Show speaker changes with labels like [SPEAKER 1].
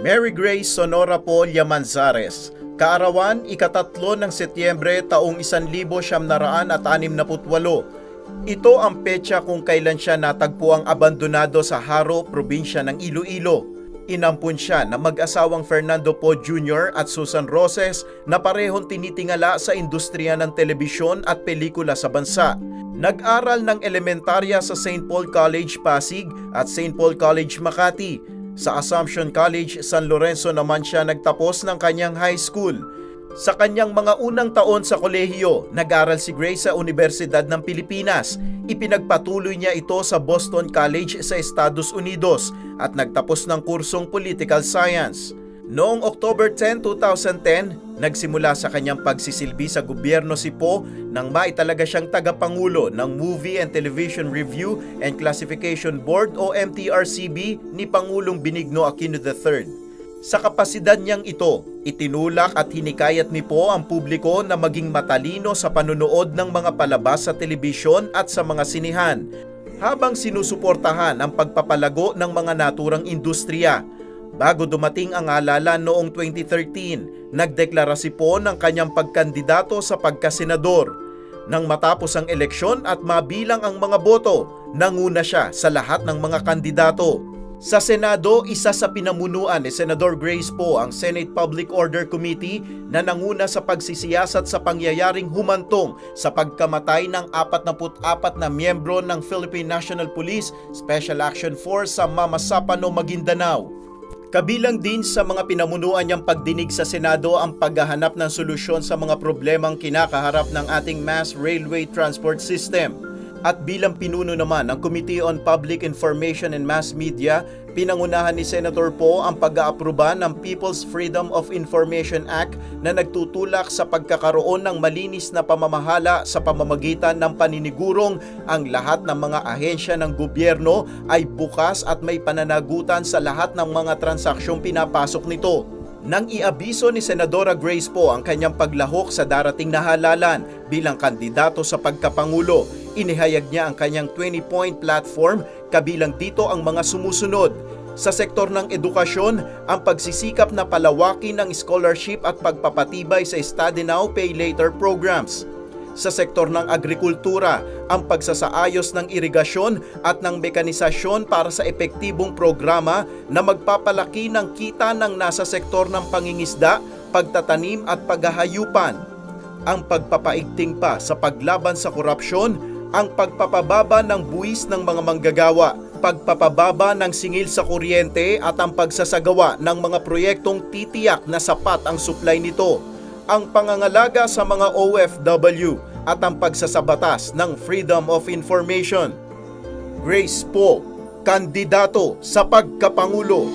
[SPEAKER 1] Mary Grace Sonora Paul Llamanzares. Kaarawan, ika-3 ng Setyembre taong 1968. Ito ang petsa kung kailan siya natagpuang abandonado sa Haro, probinsya ng Iloilo. Inampun siya ng mag-asawang Fernando Po Jr. at Susan Roses na parehong tinitingala sa industriya ng telebisyon at pelikula sa bansa. Nag-aral ng elementarya sa St. Paul College, Pasig at St. Paul College, Makati. Sa Assumption College, San Lorenzo naman siya nagtapos ng kanyang high school. Sa kanyang mga unang taon sa kolehiyo, nag-aral si Grace sa Universidad ng Pilipinas. Ipinagpatuloy niya ito sa Boston College sa Estados Unidos at nagtapos ng kursong Political Science. Noong October 10, 2010, nagsimula sa kanyang pagsisilbi sa gobyerno si Po nang maitalaga siyang tagapangulo ng Movie and Television Review and Classification Board o MTRCB ni Pangulong Benigno Aquino III. Sa kapasidad niyang ito, itinulak at hinikayat ni Po ang publiko na maging matalino sa panunood ng mga palabas sa telebisyon at sa mga sinihan, habang sinusuportahan ang pagpapalago ng mga naturang industriya. Bago dumating ang halalan noong 2013, nagdeklara si Po ng kanyang pagkandidato sa pagkasenador. Nang matapos ang eleksyon at mabilang ang mga boto, nanguna siya sa lahat ng mga kandidato. Sa Senado, isa sa pinamunuan ni Senador Grace Po ang Senate Public Order Committee na nanguna sa pagsisiyasat sa pangyayaring humantong sa pagkamatay ng 44 na miyembro ng Philippine National Police Special Action Force sa Mamasapano, Maguindanao. Kabilang din sa mga pinamunuan niyang pagdinig sa Senado ang paghahanap ng solusyon sa mga problemang kinakaharap ng ating mass railway transport system. At bilang pinuno naman ng Committee on Public Information and Mass Media, pinangunahan ni Senator Po ang pag-aaproba ng People's Freedom of Information Act na nagtutulak sa pagkakaroon ng malinis na pamamahala sa pamamagitan ng paninigurong ang lahat ng mga ahensya ng gobyerno ay bukas at may pananagutan sa lahat ng mga transaksyong pinapasok nito. Nang iabiso ni Senadora Grace Po ang kanyang paglahok sa darating na halalan bilang kandidato sa pagkapangulo, inihayag niya ang kanyang 20-point platform, kabilang dito ang mga sumusunod. Sa sektor ng edukasyon, ang pagsisikap na palawakin ng scholarship at pagpapatibay sa Study Now, Pay Later programs. Sa sektor ng agrikultura, ang pagsasaayos ng irigasyon at ng mekanisasyon para sa epektibong programa na magpapalaki ng kita ng nasa sektor ng pangingisda, pagtatanim at paghahayupan. Ang pagpapaigting pa sa paglaban sa korupsyon, ang pagpapababa ng buwis ng mga manggagawa, pagpapababa ng singil sa kuryente at ang pagsasagawa ng mga proyektong titiyak na sapat ang supply nito, ang pangangalaga sa mga OFW at ang pagsasabatas ng Freedom of Information. Grace Po, kandidato sa pagkapangulo.